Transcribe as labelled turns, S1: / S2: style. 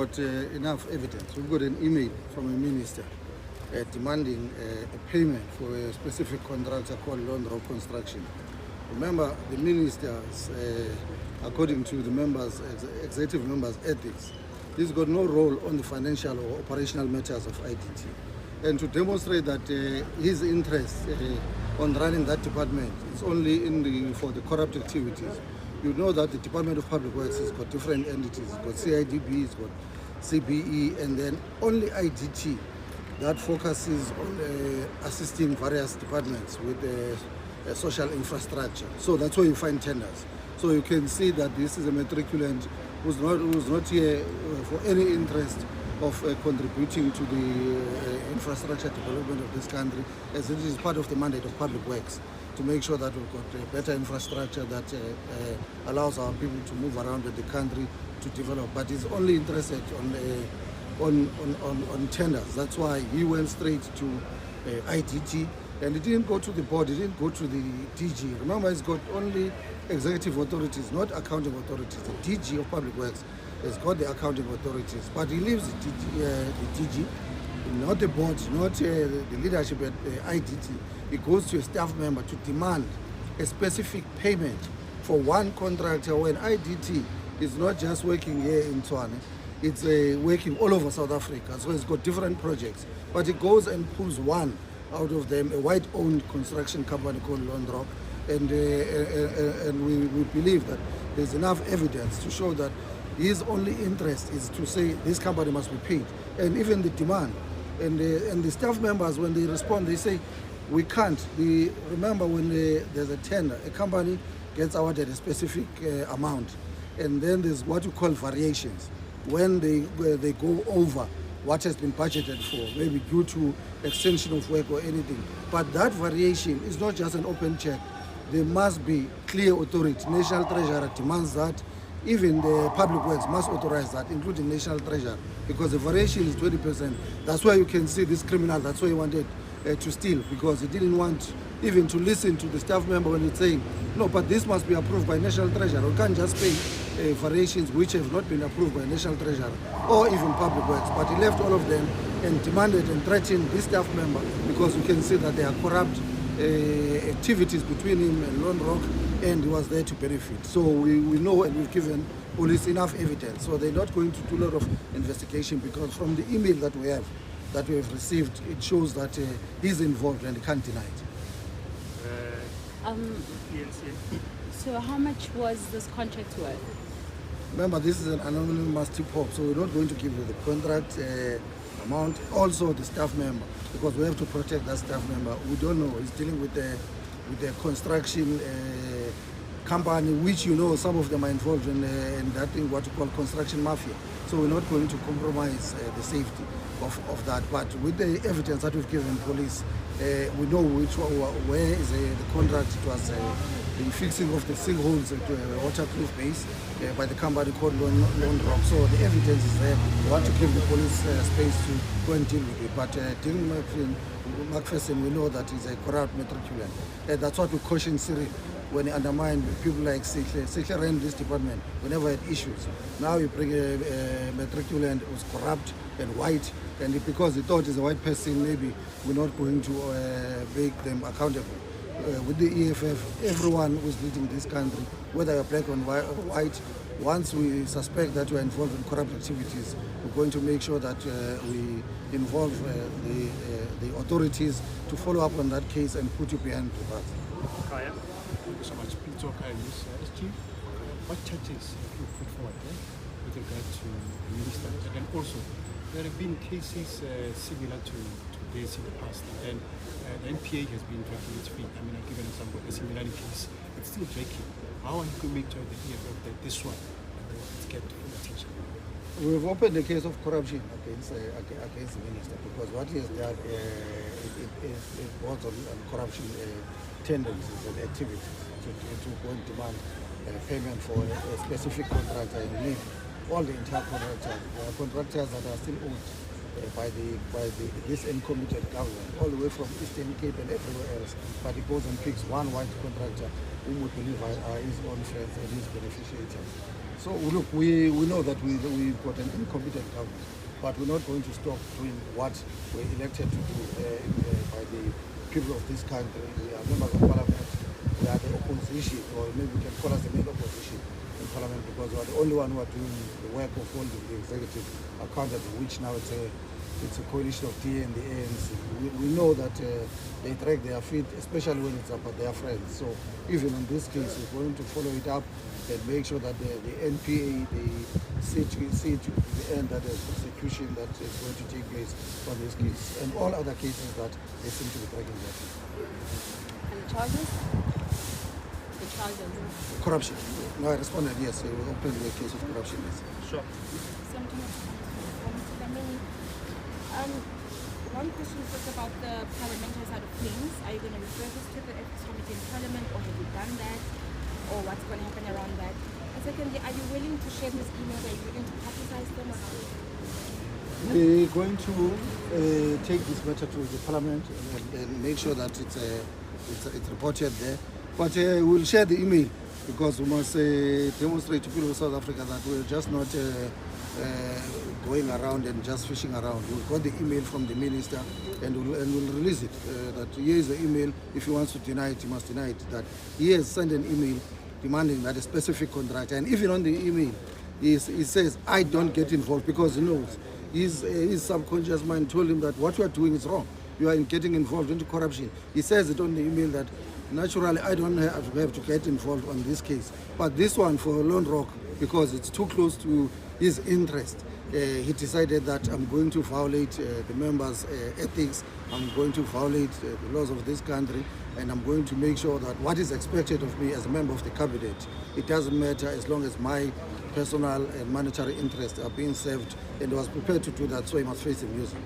S1: got enough evidence. We've got an email from a minister demanding a payment for a specific contractor called Lone Rock Construction. Remember, the ministers, according to the members, executive members' ethics, he's got no role on the financial or operational matters of IDT. And to demonstrate that his interest on running that department is only for the corrupt activities, you know that the Department of Public Works has got different entities. It's got CIDB, it's got CBE, and then only IDT that focuses on assisting various departments with social infrastructure. So that's where you find tenders. So you can see that this is a matriculant who's not here for any interest of contributing to the infrastructure development of this country, as it is part of the mandate of Public Works to make sure that we've got better infrastructure that allows our people to move around with the country to develop. But he's only interested on tenders. That's why he went straight to IDT, and he didn't go to the board, he didn't go to the DG. Remember, he's got only executive authorities, not accounting authorities. The DG of Public Works has got the accounting authorities, but he leaves the DG, not the board, not the leadership at IDT. He goes to a staff member to demand a specific payment for one contractor when IDT is not just working here in Tshwane, it's working all over South Africa. So it's got different projects, but he goes and pulls one out of them, a white-owned construction company called Lone Rock, and we believe that there's enough evidence to show that his only interest is to say this company must be paid, and even the demand. And the staff members, when they respond, they say, we can't. Remember, when there's a tender, a company gets awarded a specific amount, and then there's what you call variations, when they go over what has been budgeted for, maybe due to extension of work or anything. But that variation is not just an open check. There must be clear authority. National Treasurer demands that. Even the Public Works must authorize that, including National Treasurer, because the variation is 20%. That's why you can see this criminal, that's why he wanted to steal, because he didn't want even to listen to the staff member when he's saying, no, but this must be approved by National Treasurer. We can't just pay variations which have not been approved by National Treasurer or even Public Works. But he left all of them and demanded and threatened this staff member, because you can see that there are corrupt activities between him and Lone Rock, and he was there to benefit. So we know, and we've given police enough evidence. So they're not going to do a lot of investigation, because from the email that we have received, it shows that he's involved and he can't deny it.
S2: Yes.
S3: So how much was this contract worth?
S1: Remember, this is an anonymous tip-off, so we're not going to give you the contract amount. Also, the staff member, because we have to protect that staff member. We don't know. He's dealing with the construction company, which, you know, some of them are involved in that thing, what you call construction mafia. So we're not going to compromise the safety of that. But with the evidence that we've given police, we know where is the contract. It was the fixing of the sinkholes at waterproof base by the company called Lone Rock. So the evidence is there. We want to give the police space to go and deal with it. But dealing McPherson, we know that he's a corrupt matriculant. That's what we caution Cyril when he undermined people like Sikhle. Sikhle ran this department whenever he had issues. Now you bring a matriculant who's corrupt and white, and because he thought he's a white person, maybe we're not going to make them accountable. With the EFF, everyone who's leading this country, whether you're black or white, once we suspect that you're involved in corrupt activities, we're going to make sure that we involve the authorities to follow up on that case and put you behind the bars.
S2: Kaya? Thank you so much. Please talk News. SG, what charges have you put forward with regard to the minister? And then also, there have been cases similar to this in the past, and the NPA has been dragging its feet. I mean, I'll give an example, a similar case. It's still dragging. How are you going to make sure that this one will get full attention?
S1: We've opened a case of corruption against the minister, because what he has done it was on corruption tendencies and activities to go and demand payment for a specific contractor and leave all the entire contractors that are still owned by this uncommitted government, all the way from Eastern Cape and everywhere else. But he goes and picks one white contractor whom we believe are his own friends and his beneficiaries. So look, we know that we've got an incompetent government, but we're not going to stop doing what we're elected to do by the people of this country. We are members of parliament, we are the opposition, or maybe we can call us the main opposition in parliament, because we are the only one who are doing the work of holding the executive accountable, which now it's a coalition of DA and the ANC. We know that they drag their feet, especially when it's about their friends. So even in this case, we're going to follow it up and make sure that the NPA, they see to the end that there's prosecution that is going to take place for this case and all other cases that they seem to be dragging their feet.
S3: And the charges? The charges.
S1: Corruption. No, I responded yes. We opened a case of corruption. Yes.
S4: Sure.
S5: One question is just about the parliamentary side of things. Are you going to refer this to the ethics committee in parliament, or have you done that, or what's going to happen around that? And secondly, are you willing to share this email? Are you willing to publicize them, or how?
S1: We're going to take this matter to the parliament and make sure that it's reported there. But we'll share the email, because we must demonstrate to people of South Africa that we're just not going around and just fishing around. We've got the email from the minister, and we'll release it. That here is the email. If he wants to deny it, he must deny it. That he has sent an email demanding that a specific contract, and even on the email, he says, I don't get involved, because he knows. His subconscious mind told him that what you are doing is wrong. You are getting involved into corruption. He says it on the email that naturally I don't have to get involved on this case. But this one for Lone Rock, because it's too close to his interest, he decided that I'm going to violate the members' ethics, I'm going to violate the laws of this country, and I'm going to make sure that what is expected of me as a member of the cabinet, it doesn't matter as long as my personal and monetary interests are being served, and he was prepared to do that, so he must face the music.